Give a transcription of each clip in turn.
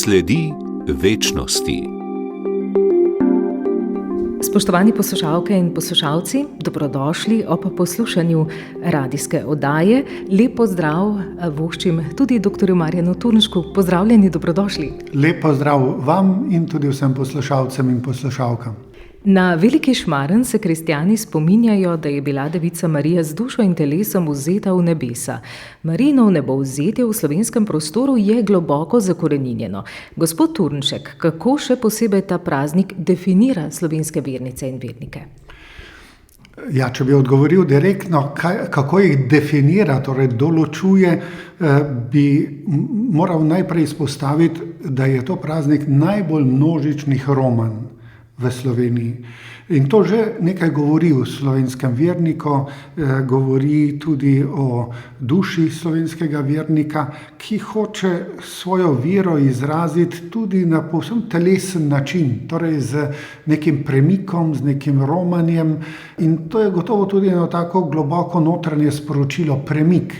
Sledi večnosti. Spoštovani poslušalke in poslušalci, dobrodošli ob poslušanju radijske oddaje. Lep pozdrav voščim tudi dr. Marjanu Turnšku. Pozdravljeni, dobrodošli. Lep pozdrav vam in tudi vsem poslušalcem in poslušalkam. Na Veliki Šmaren se kristjani spominjajo, da je bila Devica Marija z dušo in telesom vzeta v nebesa. Marijino nebovzetje v slovenskem prostoru je globoko zakoreninjeno. Gospod Turnšek, kako še posebej ta praznik definira slovenske vernice in vernike? Ja, če bi odgovoril direktno, kako jih definira, torej določuje, bi moral najprej izpostaviti, da je to praznik najbolj množičnih romanj v Sloveniji. In to že nekaj govori o slovenskem verniku, govori tudi o duši slovenskega vernika, ki hoče svojo vero izraziti tudi na povsem telesen način, torej z nekim premikom, z nekim romanjem. In to je gotovo tudi eno tako globoko notranje sporočilo, premik.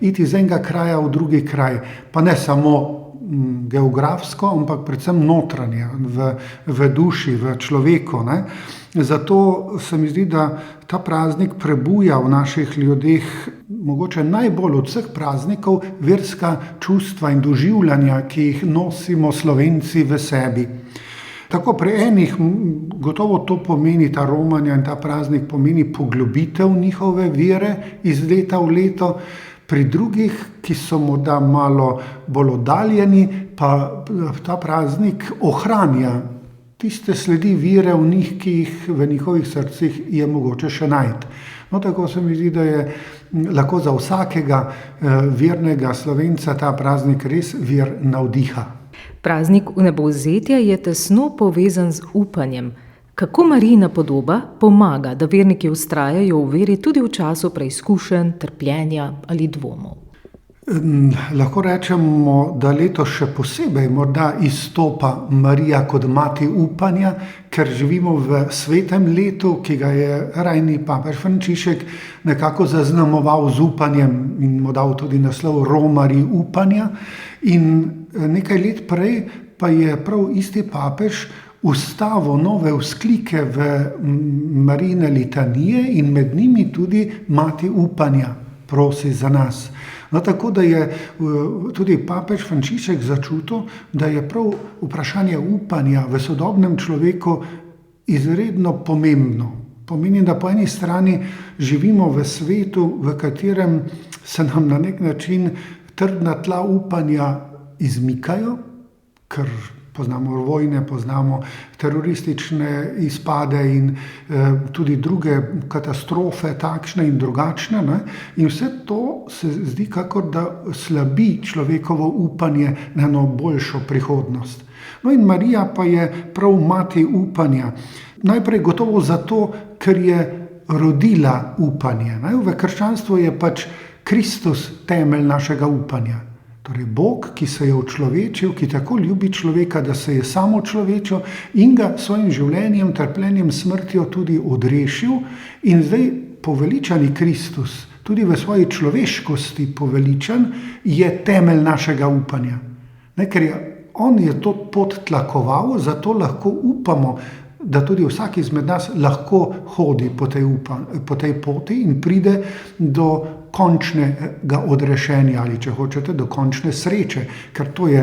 Iti z enega kraja v drugi kraj, pa ne samo geografsko, ampak predvsem notranje, v duši, v človeku. Zato se mi zdi, da ta praznik prebuja v naših ljudeh mogoče najbolj od vseh praznikov verska čustva in doživljanja, ki jih nosimo Slovenci v sebi. Tako pri enih gotovo to pomeni, ta romanja in ta praznik pomeni poglobitev njihove vere iz leta v leto, pri drugih, ki so morda malo bolj oddaljeni, pa ta praznik ohranja tiste sledi vere v njih, ki jih v njihovih srcih je mogoče še najti. No, tako se mi zdi, da je lahko za vsakega vernega Slovenca ta praznik res vir navdiha. Praznik vnebovzetja je tesno povezan z upanjem. Kako Marijina podoba pomaga, da verniki vztrajajo v veri tudi v času preizkušenj, trpljenja ali dvomov? Lahko rečemo, da letos še posebej morda izstopa Marija kot mati upanja, ker živimo v svetem letu, ki ga je rajni papež Frančišek nekako zaznamoval z upanjem in mu dal tudi naslov Romarji upanja. In nekaj let prej pa je prav isti papež ustavil nove vzklike v Marijine litanije in med njimi tudi mati upanja, prosi za nas. No, tako da je tudi papež Frančišek začutil, da je prav vprašanje upanja v sodobnem človeku izredno pomembno. Pomeni, da po eni strani živimo v svetu, v katerem se nam na nek način trdna tla upanja izmikajo, ker poznamo vojne, poznamo teroristične izpade in tudi druge katastrofe, takšne in drugačne. In vse to se zdi, kakor da slabi človekovo upanje na eno boljšo prihodnost. No in Marija pa je prav mati upanja. Najprej gotovo zato, ker je rodila upanje. V krščanstvu je pač Kristus temelj našega upanja. Torej Bog, ki se je očlovečil, ki tako ljubi človeka, da se je samo človečil in ga svojim življenjem, trpljenjem, smrtjo tudi odrešil. In zdaj poveličani Kristus, tudi v svoji človeškosti poveličan, je temelj našega upanja. Ker on je to pot tlakoval, zato lahko upamo, da tudi vsak izmed nas lahko hodi po tej poti in pride do končnega odrešenja ali, če hočete, do končne sreče, ker to je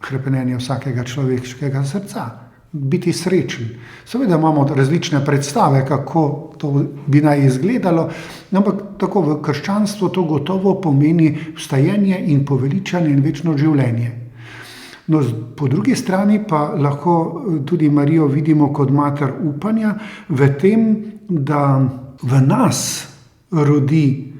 hrepenenje vsakega človeškega srca. Biti srečen. Seveda imamo različne predstave, kako to bi naj izgledalo, ampak tako v krščanstvu to gotovo pomeni vstajenje in poveličanje in večno življenje. No, po drugi strani pa lahko tudi Marijo vidimo kot mater upanja v tem, da v nas rodi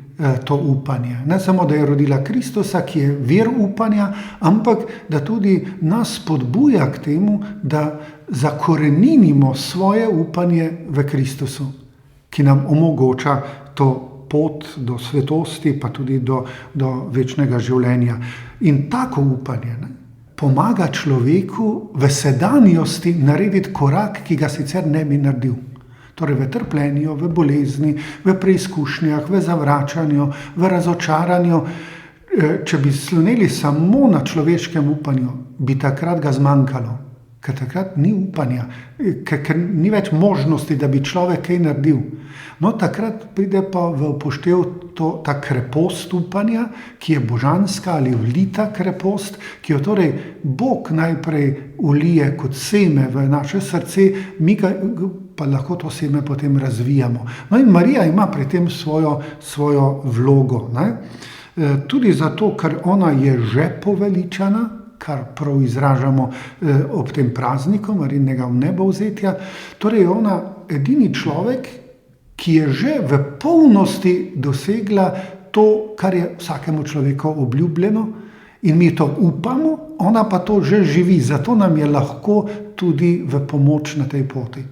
to upanje. Ne samo, da je rodila Kristusa, ki je vir upanja, ampak da tudi nas spodbuja k temu, da zakoreninimo svoje upanje v Kristusu, ki nam omogoča to pot do svetosti, pa tudi do večnega življenja. In tako upanje pomaga človeku v sedanjosti narediti korak, ki ga sicer ne bi naredil. Torej v trpljenju, v bolezni, v preizkušnjah, v zavračanju, v razočaranju. Če bi sloneli samo na človeškem upanju, bi takrat ga zmanjkalo. Ker takrat ni upanja, ker ni več možnosti, da bi človek kaj naredil. No, takrat pride pa v upoštev ta krepost upanja, ki je božanska ali vlita krepost, ki jo torej Bog najprej ulije kot seme v naše srce, mi ga pa lahko to seme potem razvijamo. No in Marija ima pri tem svojo vlogo, ne? Tudi zato, ker ona je že poveličana, kar prav izražamo ob tem prazniku Marijinega vnebovzetja. Torej je ona edini človek, ki je že v polnosti dosegla to, kar je vsakemu človeku obljubljeno, in mi to upamo, ona pa to že živi, zato nam je lahko tudi v pomoč na tej poti.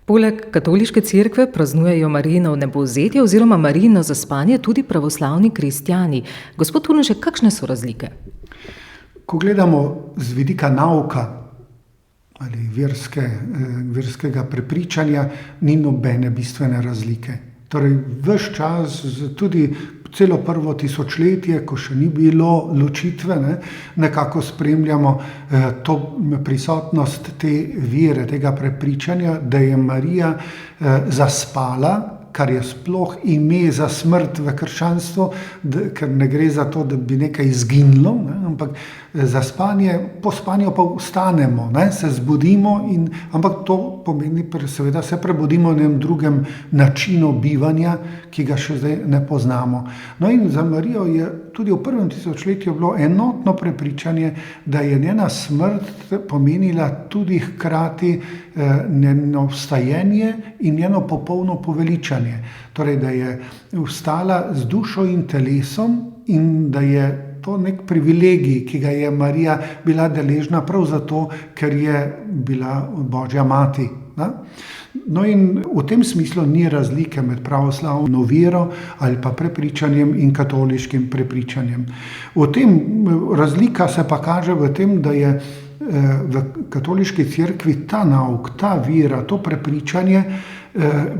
Poleg katoliške cerkve praznujejo Marijino vnebovzetje oziroma Marijino zaspanje tudi pravoslavni kristjani. Gospod Turnšek, kakšne so razlike? Ko gledamo z vidika nauka ali verskega prepričanja, ni nobene bistvene razlike. Torej, ves čas, tudi celo prvo tisočletje, ko še ni bilo ločitve, nekako spremljamo to prisotnost te vere, tega prepričanja, da je Marija zaspala, kar je sploh ime za smrt v krščanstvu, ker ne gre za to, da bi nekaj izginilo, ampak za spanje, po spanju pa vstanemo, se zbudimo, ampak to pomeni, seveda se prebudimo na drugem načinu bivanja, ki ga še zdaj ne poznamo. No in za Marijo je tudi v prvem tisočletju bilo enotno prepričanje, da je njena smrt pomenila tudi hkrati njeno vstajenje in njeno popolno poveličanje. Torej, da je vstala z dušo in telesom in da je to nek privilegij, ki ga je Marija bila deležna prav zato, ker je bila Božja mati. No in v tem smislu ni razlike med pravoslavno vero ali pa prepričanjem in katoliškim prepričanjem. Razlika se pa kaže v tem, da je v katoliški cerkvi ta nauk, ta vera, to prepričanje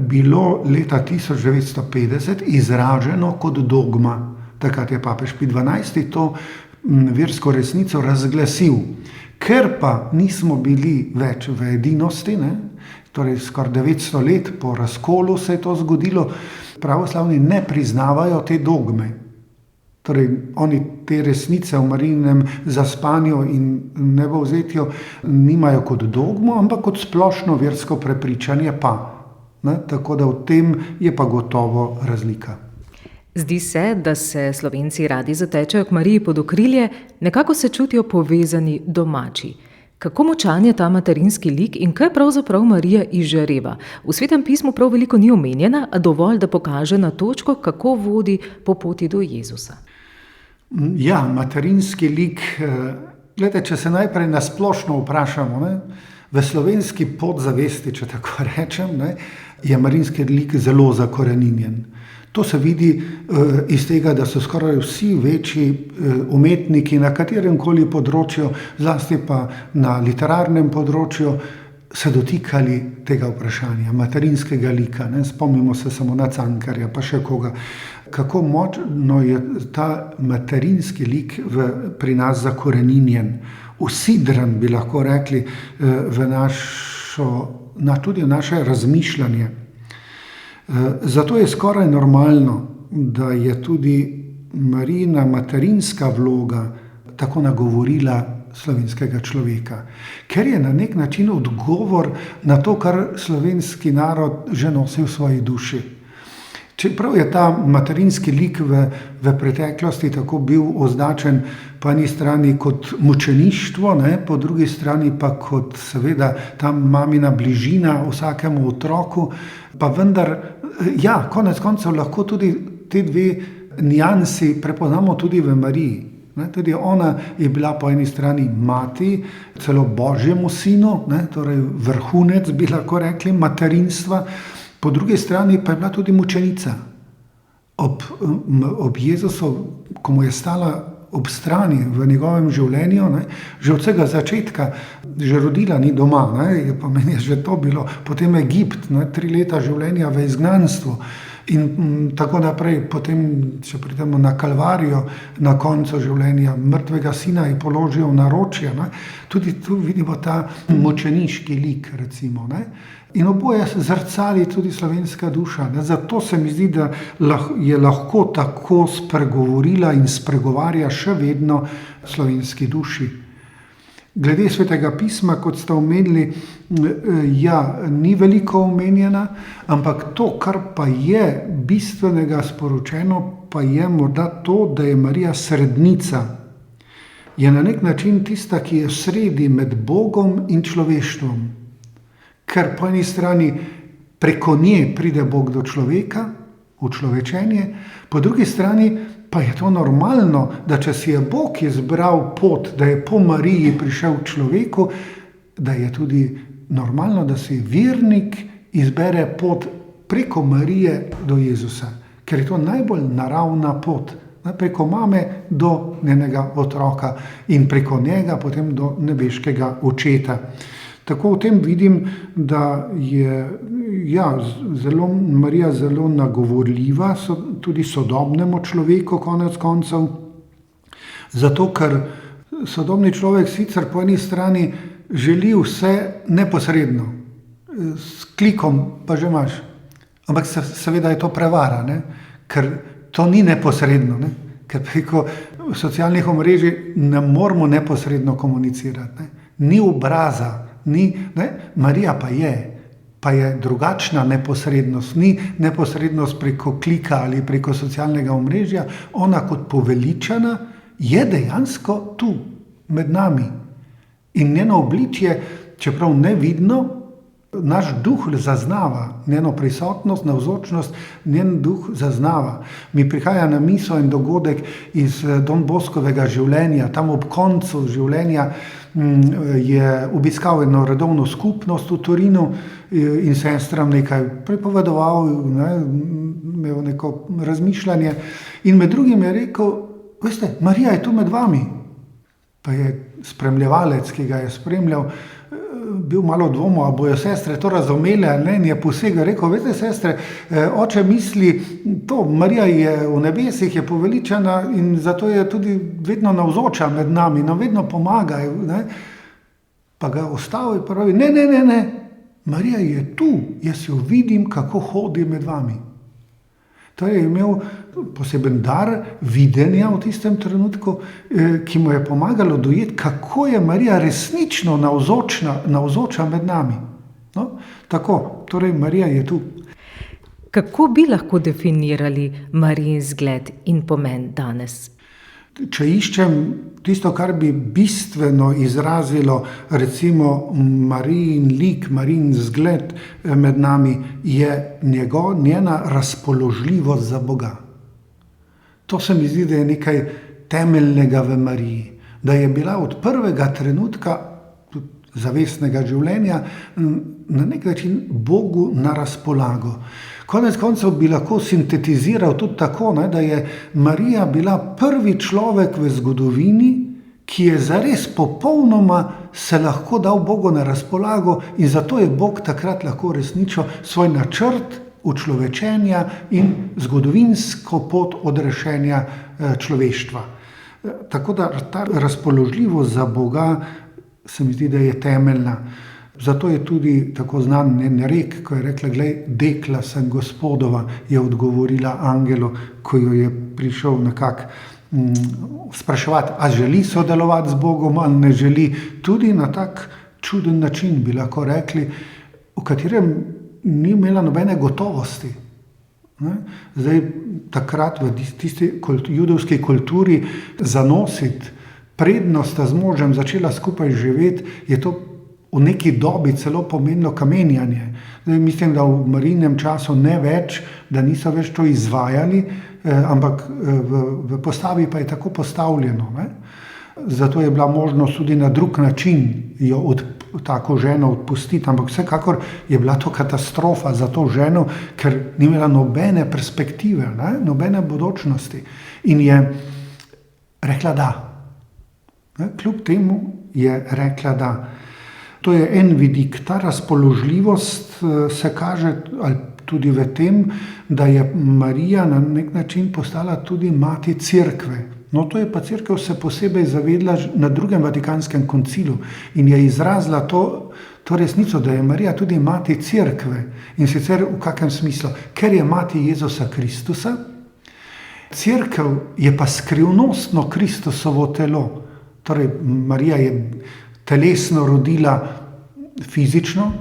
bilo leta 1950 izraženo kot dogma. Takrat je papež Pij XII. To versko resnico razglasil. Ker pa nismo bili več v edinosti, torej skoraj 900 let po razkolu se je to zgodilo, pravoslavni ne priznavajo te dogme. Torej, oni te resnice o Marijinem zaspanju in vnebovzetju nimajo kot dogmo, ampak kot splošno versko prepričanje pa. Tako da v tem je pa gotovo razlika. Zdi se, da se Slovenci radi zatečejo k Mariji pod okrilje, nekako se čutijo povezani, domači. Kako močan je ta materinski lik in kaj pravzaprav Marija izžareva? V Svetem pismu prav veliko ni omenjena, a dovolj, da pokaže na točko, kako vodi po poti do Jezusa. Ja, materinski lik, gledajte, če se najprej nasplošno vprašamo, v slovenski podzavesti, če tako rečem, je marijinski lik zelo zakoreninjen. To se vidi iz tega, da so skoraj vsi večji umetniki na katerem koli področju, zlasti pa na literarnem področju, se dotikali tega vprašanja, materinskega lika. Spomnimo se samo na Cankarja, pa še koga. Kako močno je ta materinski lik pri nas zakoreninjen, usidran, bi lahko rekli, tudi v naše razmišljanje. Zato je skoraj normalno, da je tudi Marijina materinska vloga tako nagovorila slovenskega človeka, ker je na nek način odgovor na to, kar slovenski narod že nosi v svoji duši. Čeprav je ta materinski lik v preteklosti tako bil označen po eni strani kot mučeništvo, po drugi strani pa kot seveda ta mamina bližina vsakemu otroku, pa vendar, ja, konec koncev lahko tudi te dve niansi prepoznamo tudi v Mariji. Tudi ona je bila po eni strani mati, celo Božjemu sinu, torej vrhunec, bi lahko rekli, materinstva, po drugi strani pa je bila tudi mučenica. Ob Jezusu, ko mu je stala ob strani v njegovem življenju, že od vsega začetka, že rodila ni doma, je pa meni že to bilo, potem Egipt, 3 leta življenja v izgnanstvu, In tako naprej, potem, če pridemo na Kalvarijo, na koncu življenja mrtvega sina je položil v naročje, ne? Tudi tu vidimo ta mučeniški lik, recimo. Ne? In oboje zrcali tudi slovenska duša. Ne? Zato se mi zdi, da je lahko tako spregovorila in spregovarja še vedno slovenski duši. Glede Svetega pisma, kot ste omenili, ni veliko omenjena, ampak to, kar pa je bistvenega sporočeno, pa je morda to, da je Marija srednica. Je na nek način tista, ki je sredi med Bogom in človeštvom. Ker po eni strani preko nje pride Bog do človeka, v človečenje, po drugi strani pa je to normalno, da če si je Bog izbral pot, da je po Mariji prišel k človeku, da je tudi normalno, da si vernik izbere pot preko Marije do Jezusa. Ker je to najbolj naravna pot. Preko mame do njenega otroka in preko njega potem do nebeškega očeta. Tako v tem vidim, da je Marija zelo nagovorljiva tudi sodobnemu človeku konec koncev. Zato, ker sodobni človek sicer po eni strani želi vse neposredno. S klikom pa že imaš. Ampak seveda je to prevara, ne? Ker to ni neposredno. Ne? Ker preko socialnih omrežij ne moramo neposredno komunicirati. Ne? Ni obraza. Marija pa je drugačna neposrednost, ni neposrednost preko klika ali preko socialnega omrežja, ona kot poveličana je dejansko tu, med nami. In njeno obličje, čeprav nevidno, naš duh zaznava, njeno prisotnost, navzočnost, njen duh zaznava. Mi prihaja na misel en dogodek iz Don Boscovega življenja, tam ob koncu življenja je obiskal eno redovno skupnost v Torinu in sestram nekaj pripovedoval, imel neko razmišljanje in med drugim je rekel, veste, Marija je tu med vami. Pa je spremljevalec, ki ga je spremljal, bil malo dvomo, a bojo sestre to razumele, ali ne, je posegel, rekel, veste, sestre, oče misli to, Marija je v nebesih, je poveličana in zato je tudi vedno navzoča med nami, nam vedno pomaga. Ne? Pa ga ostavi in pravi, ne, Marija je tu, jaz jo vidim, kako hodi med vami. To je imel poseben dar videnja v tistem trenutku, ki mu je pomagalo dojeti, kako je Marija resnično navzoča med nami. No? Tako, torej Marija je tu. Kako bi lahko definirali Marijin zgled in pomen danes? Če iščem tisto, kar bi bistveno izrazilo, recimo Marijin lik, Marijin zgled med nami, je njena razpoložljivost za Boga. To se mi zdi, da je nekaj temeljnega v Mariji. Da je bila od prvega trenutka zavestnega življenja na nek način Bogu na razpolago. Konec koncev bi lahko sintetiziral tudi tako, da je Marija bila prvi človek v zgodovini, ki je zares popolnoma se lahko dal Bogu na razpolago in zato je Bog takrat lahko resničil svoj načrt učlovečenja in zgodovinsko pot odrešenja človeštva. Tako da ta razpoložljivost za Boga se mi zdi, da je temeljna. Zato je tudi tako znan njen rek, ko je rekla, glej, dekla sem Gospodova, je odgovorila angelu, ko jo je prišel nekako spraševati, a želi sodelovati z Bogom ali ne želi. Tudi na tak čuden način bi lahko rekli, v katerem ni imela nobene gotovosti. Zdaj, takrat v tisti judovski kulturi zanositi prednost, da z možem začela skupaj živeti, je to v neki dobi celo pomenilo kamenjanje. Zdaj, mislim, da v Marijinem času ne več, da niso več to izvajali, ampak v postavi pa je tako postavljeno. Ne? Zato je bila možnost tudi na drug način jo tako ženo odpustiti, ampak vsekakor je bila to katastrofa za to ženo, ker ni imela nobene perspektive, nobene bodočnosti. In je rekla da. Kljub temu je rekla da. To je en vidik, ta razpoložljivost se kaže, ali tudi v tem, da je Marija na nek način postala tudi mati Cerkve. No, to je pa Cerkev se posebej zavedla na drugem Vatikanskem koncilu in je izrazila to resnico, da je Marija tudi mati Cerkve. In sicer v kakem smislu? Ker je mati Jezusa Kristusa, Cerkev je pa skrivnostno Kristusovo telo. Torej, Marija je telesno rodila fizično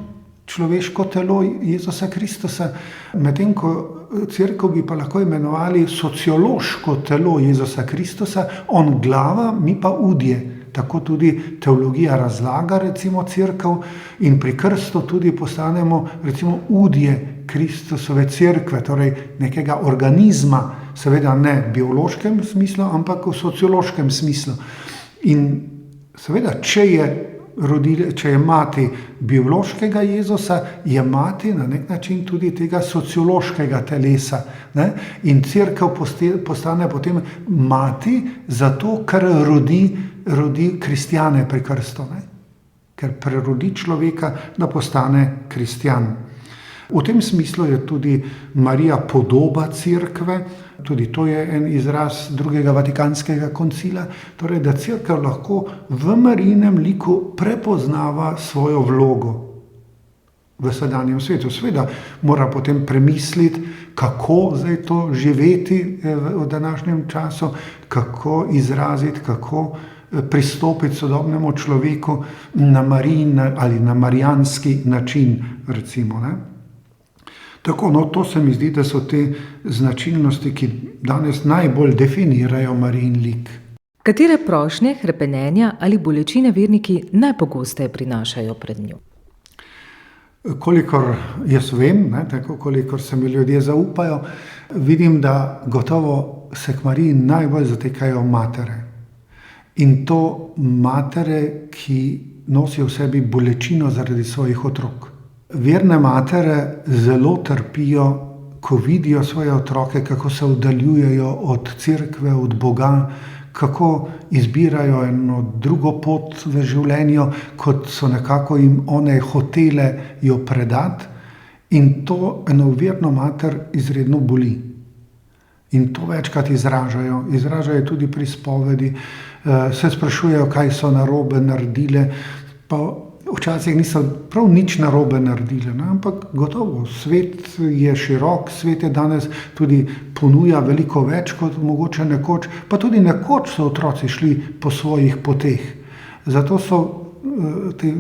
človeško telo Jezusa Kristusa, medtem ko Cerkev bi pa lahko imenovali sociološko telo Jezusa Kristusa, on glava, mi pa udje. Tako tudi teologija razlaga, recimo, Cerkev in pri krstu tudi postanemo, recimo, udje Kristusove Cerkve, torej nekega organizma, seveda ne v biološkem smislu, ampak v sociološkem smislu. In seveda, če je mati biološkega Jezusa, je mati na nek način tudi tega sociološkega telesa. Ne? In Cerkev postane potem mati zato, ker rodi kristjane pri krstu. Ne? Ker prerodi človeka, da postane kristjan. V tem smislu je tudi Marija podoba Cerkve, tudi to je en izraz drugega Vatikanskega koncila, torej da Cerkev lahko v Marijinem liku prepoznava svojo vlogo v sedanjem svetu. Seveda mora potem premisliti, kako zdaj to živeti v današnjem času, kako izraziti, kako pristopiti sodobnemu človeku na Marijin ali na marijanski način, recimo, ne? Tako, no, to se mi zdi, da so te značilnosti, ki danes najbolj definirajo Marijin lik. Katere prošnje, hrepenenja ali bolečine verniki najpogosteje prinašajo pred njo? Kolikor jaz vem, ne, tako kolikor se mi ljudje zaupajo, vidim, da gotovo se k Mariji najbolj zatekajo matere. In to matere, ki nosijo v sebi bolečino zaradi svojih otrok. Verne matere zelo trpijo, ko vidijo svoje otroke, kako se oddaljujejo od Cerkve, od Boga, kako izbirajo eno drugo pot v življenju, kot so nekako jim one hotele jo predati. In to eno verno mater izredno boli. In to večkrat izražajo tudi pri spovedi, se sprašujejo, kaj so narobe naredile, pa včasih niso prav nič narobe naredile, ne? Ampak gotovo, svet je širok, svet je danes tudi ponuja veliko več kot mogoče nekoč, pa tudi nekoč so otroci šli po svojih poteh. Zato so te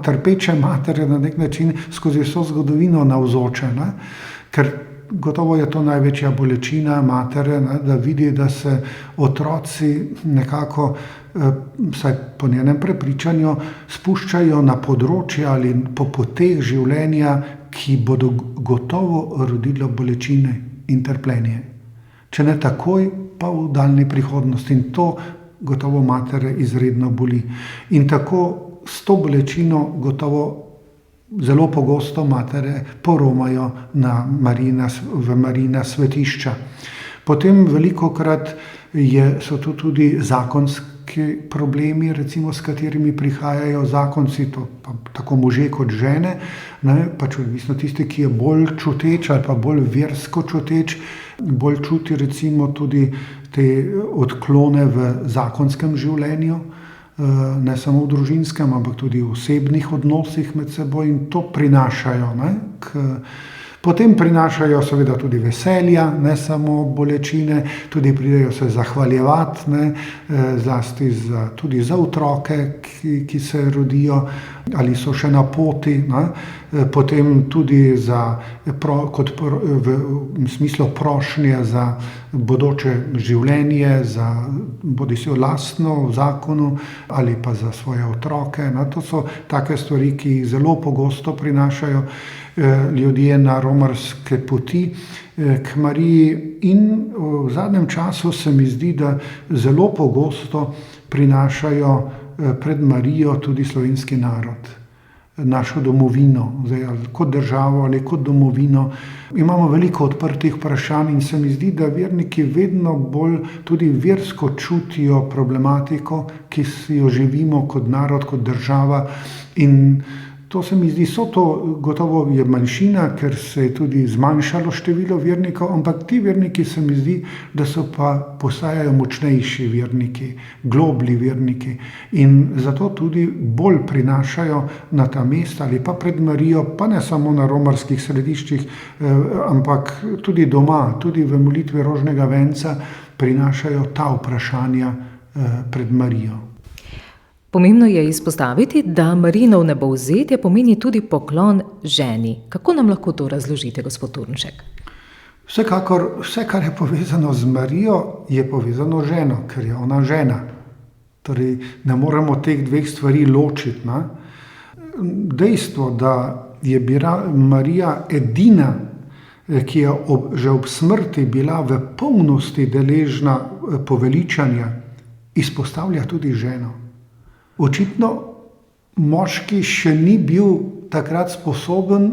trpeče matere na nek način skozi vso zgodovino navzoče, ne? Ker gotovo je to največja bolečina matere, ne? Da vidi, da se otroci nekako, vsaj po njenem prepričanju, spuščajo na področje ali po poteh življenja, ki bodo gotovo rodilo bolečine in trpljenje. Če ne takoj, pa v daljni prihodnosti. In to gotovo matere izredno boli. In tako s to bolečino gotovo zelo pogosto matere poromajo v Marijina svetišča. Potem velikokrat so tu tudi zakonski problemi, recimo, s katerimi prihajajo zakonci, to pa tako možje kot žene, ne, pač odvisno tisti, ki je bolj čuteč ali pa bolj versko čuteč, bolj čuti recimo tudi te odklone v zakonskem življenju, ne samo v družinskem, ampak tudi v osebnih odnosih med seboj, in to prinašajo, ne, Potem prinašajo seveda tudi veselja, ne samo bolečine, tudi pridejo se zahvaljevati, ne, zlasti tudi za otroke, ki se rodijo ali so še na poti, ne. Potem tudi v smislu prošnje za bodoče življenje, za bodisi lastno zakonu ali pa za svoje otroke. No, to so take stvari, ki jih zelo pogosto prinašajo ljudje na romarske poti k Mariji, in v zadnjem času se mi zdi, da zelo pogosto prinašajo pred Marijo tudi slovenski narod, našo domovino, zdaj, ali kot državo ali kot domovino. Imamo veliko odprtih vprašanj in se mi zdi, da verniki vedno bolj tudi versko čutijo problematiko, ki si jo živimo kot narod, kot država, in to se mi zdi, gotovo je manjšina, ker se je tudi zmanjšalo število vernikov, ampak ti verniki se mi zdi, da postajajo močnejši verniki, globlji verniki in zato tudi bolj prinašajo na ta mesta ali pa pred Marijo, pa ne samo na romarskih središčih, ampak tudi doma, tudi v molitvi rožnega venca prinašajo ta vprašanja pred Marijo. Pomembno je izpostaviti, da Marijino vnebovzetje pomeni tudi poklon ženi. Kako nam lahko to razložite, gospod Turnšek? Vsekakor, vse, kar je povezano z Marijo, je povezano z ženo, ker je ona žena. Torej, ne moremo teh dveh stvari ločiti. Ne? Dejstvo, da je bila Marija edina, ki je že ob smrti bila v polnosti deležna poveličanja, izpostavlja tudi ženo. Očitno moški še ni bil takrat sposoben,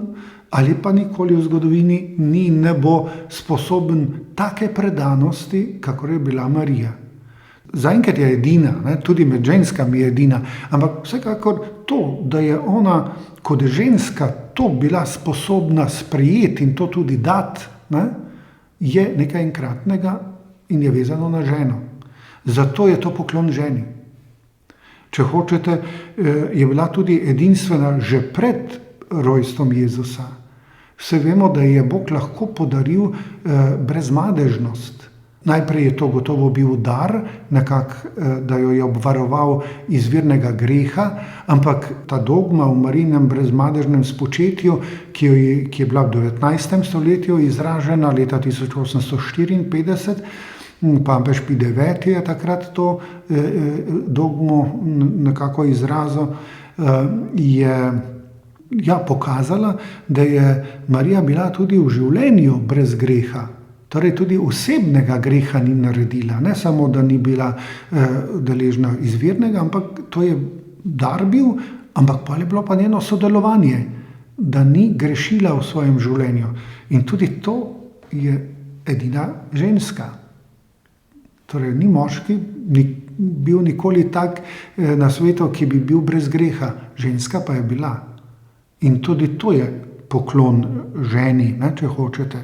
ali pa nikoli v zgodovini ni in ne bo sposoben take predanosti, kakor je bila Marija. Zaenkrat je edina, tudi med ženskami je edina, ampak vsekakor to, da je ona kot ženska to bila sposobna sprejeti in to tudi dati, je nekaj enkratnega in je vezano na ženo. Zato je to poklon ženi. Če hočete, je bila tudi edinstvena že pred rojstvom Jezusa. Vse vemo, da je Bog lahko podaril brezmadežnost. Najprej je to gotovo bil dar, nekako, da jo je obvaroval izvirnega greha, ampak ta dogma v Marijinem brezmadežnem spočetju, ki je bila v 19. stoletju izražena leta 1854, Papež Pij IX je takrat to dogmo nekako izrazil, je pokazala, da je Marija bila tudi v življenju brez greha. Torej tudi osebnega greha ni naredila, ne samo, da ni bila deležna izvirnega, ampak to je dar bil, ampak pa je bilo pa njeno sodelovanje, da ni grešila v svojem življenju. In tudi to je edina ženska. Torej, ni moški bil nikoli tak na svetu, ki bi bil brez greha. Ženska pa je bila. In tudi to je poklon ženi, če hočete.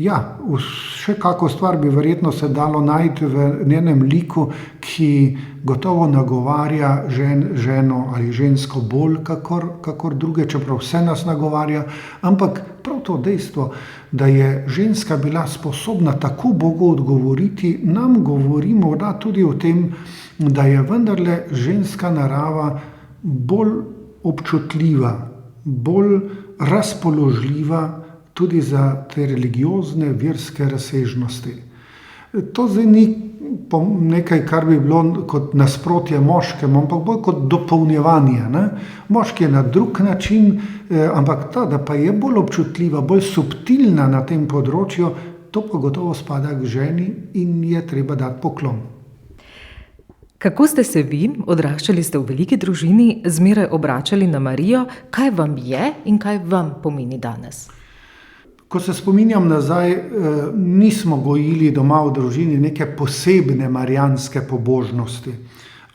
Ja, še kako stvar bi verjetno se dalo najti v njenem liku, ki gotovo nagovarja ženo ali žensko bolj kakor druge, čeprav vse nas nagovarja, ampak prav to dejstvo, da je ženska bila sposobna tako Bogu odgovoriti, nam govori morda tudi o tem, da je vendarle ženska narava bolj občutljiva, bolj razpoložljiva tudi za te religiozne, verske razsežnosti. To zdaj ni nekaj, kar bi bilo kot nasprotje moškemu, ampak bolj kot dopolnjevanje. Moški je na drug način, ampak ta, da pa je bolj občutljiva, bolj subtilna na tem področju, to pa gotovo spada k ženi in je treba dati poklon. Kako ste se vi, odraščali ste v veliki družini, zmeraj obračali na Marijo, kaj vam je in kaj vam pomeni danes? Ko se spominjam nazaj, nismo gojili doma v družini neke posebne marijanske pobožnosti.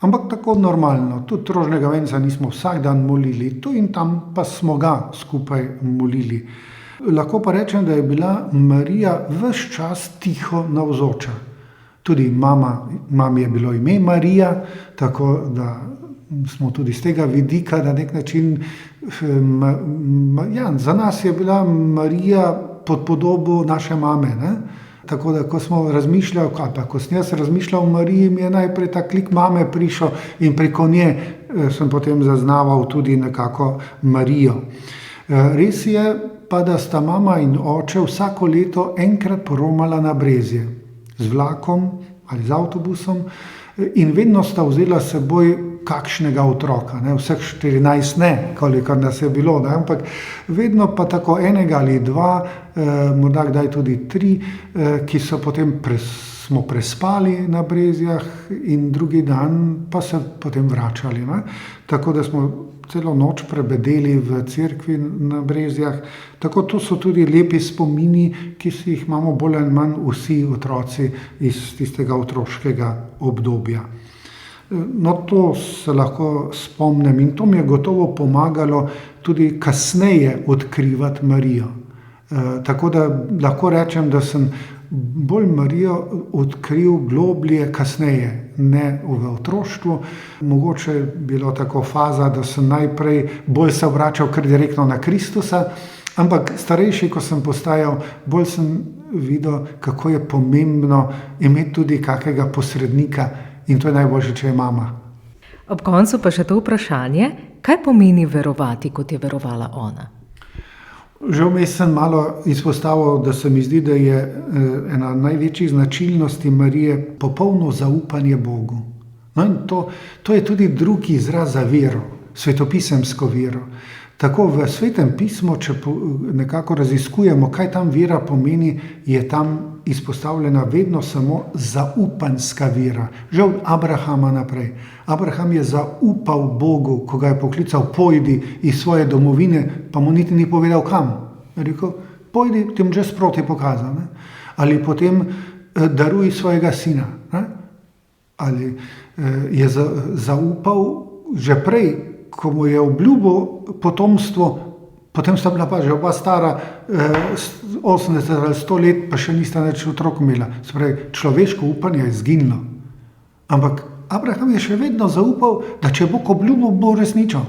Ampak tako normalno, tudi rožnega venca nismo vsak dan molili, tu in tam pa smo ga skupaj molili. Lahko pa rečem, da je bila Marija ves čas tiho navzoča. Tudi mami je bilo ime Marija, tako da smo tudi z tega vidika na nek način, za nas je bila Marija pod podobo naše mame. Tako da, ko smo razmišljali, ko sem jaz razmišljal o Mariji, mi je najprej ta klik mame prišel in preko nje sem potem zaznaval tudi nekako Marijo. Res je pa, da sta mama in oče vsako leto enkrat poromala na Brezje z vlakom ali z avtobusom in vedno sta vzela s seboj kakšnega otroka, vseh 14 ne, kolikor nas je bilo, ampak vedno pa tako enega ali dva, morda kdaj tudi 3, ki so potem smo prespali na Brezjah in drugi dan pa se potem vračali. Tako da smo celo noč prebedeli v cerkvi na Brezjah. Tako to so tudi lepi spomini, ki si jih imamo bolj ali manj vsi otroci iz tistega otroškega obdobja. No, to se lahko spomnim in to mi je gotovo pomagalo tudi kasneje odkrivati Marijo. Tako da lahko rečem, da sem bolj Marijo odkril globlje kasneje, ne v otroštvu. Mogoče je bilo tako faza, da sem najprej bolj se obračal kar direktno na Kristusa, ampak starejši, ko sem postajal, bolj sem videl, kako je pomembno imeti tudi kakega posrednika in to je najboljše, če je mama. Ob koncu pa še to vprašanje, kaj pomeni verovati, kot je verovala ona? Že vmes sem malo izpostavil, da se mi zdi, da je ena največjih značilnosti Marije popolno zaupanje Bogu. No in to je tudi drugi izraz za vero, svetopisemsko vero. Tako v Svetem pismu, če nekako raziskujemo, kaj tam vera pomeni, je tam izpostavljena vedno samo zaupanska vera. Že od Abrahama naprej. Abraham je zaupal Bogu, ko ga je poklical, pojdi iz svoje domovine, pa mu niti ni povedal kam. Je rekel, pojdi, ti bom že sproti pokazal. Ne? Ali potem daruj svojega sina. Ne? Ali je zaupal že prej, ko mu je obljubil potomstvo, potem sta bila pa že oba stara 80 ali 100 let, pa še nista več otrok imela. Se pravi, človeško upanje je izginilo. Ampak Abraham je še vedno zaupal, da če Bog obljubil, bo resničil.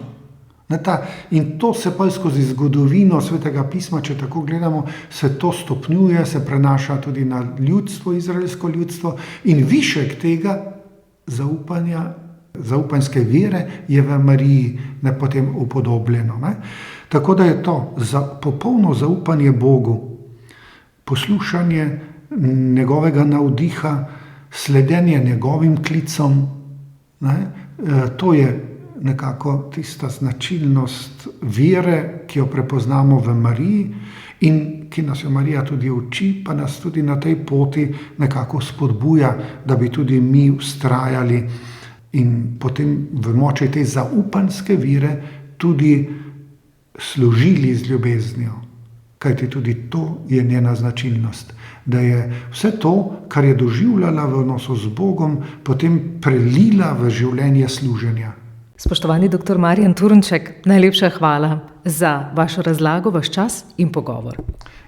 In to se pa skozi zgodovino Svetega pisma, če tako gledamo, se to stopnjuje, se prenaša tudi na ljudstvo, izraelsko ljudstvo in višek tega zaupanjske vere je v Mariji potem upodobljeno. Ne? Tako da je to popolno zaupanje Bogu, poslušanje njegovega navdiha, sledenje njegovim klicom. Ne? To je nekako tista značilnost vere, ki jo prepoznamo v Mariji in ki nas jo Marija tudi uči, pa nas tudi na tej poti nekako spodbuja, da bi tudi mi vztrajali in potem v moči te zaupanske vire tudi služili z ljubeznijo. Kajti tudi to je njena značilnost. Da je vse to, kar je doživljala v odnosu z Bogom, potem prelila v življenje služenja. Spoštovani dr. Marjan Turnšek, najlepša hvala za vašo razlago, vaš čas in pogovor.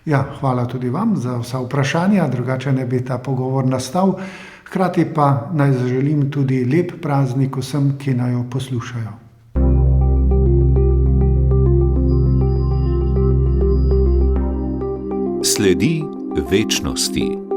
Ja, hvala tudi vam za vsa vprašanja, drugače ne bi ta pogovor nastal. Hkrati pa naj zaželim tudi lep praznik vsem, ki naj jo poslušajo. Sledi večnosti.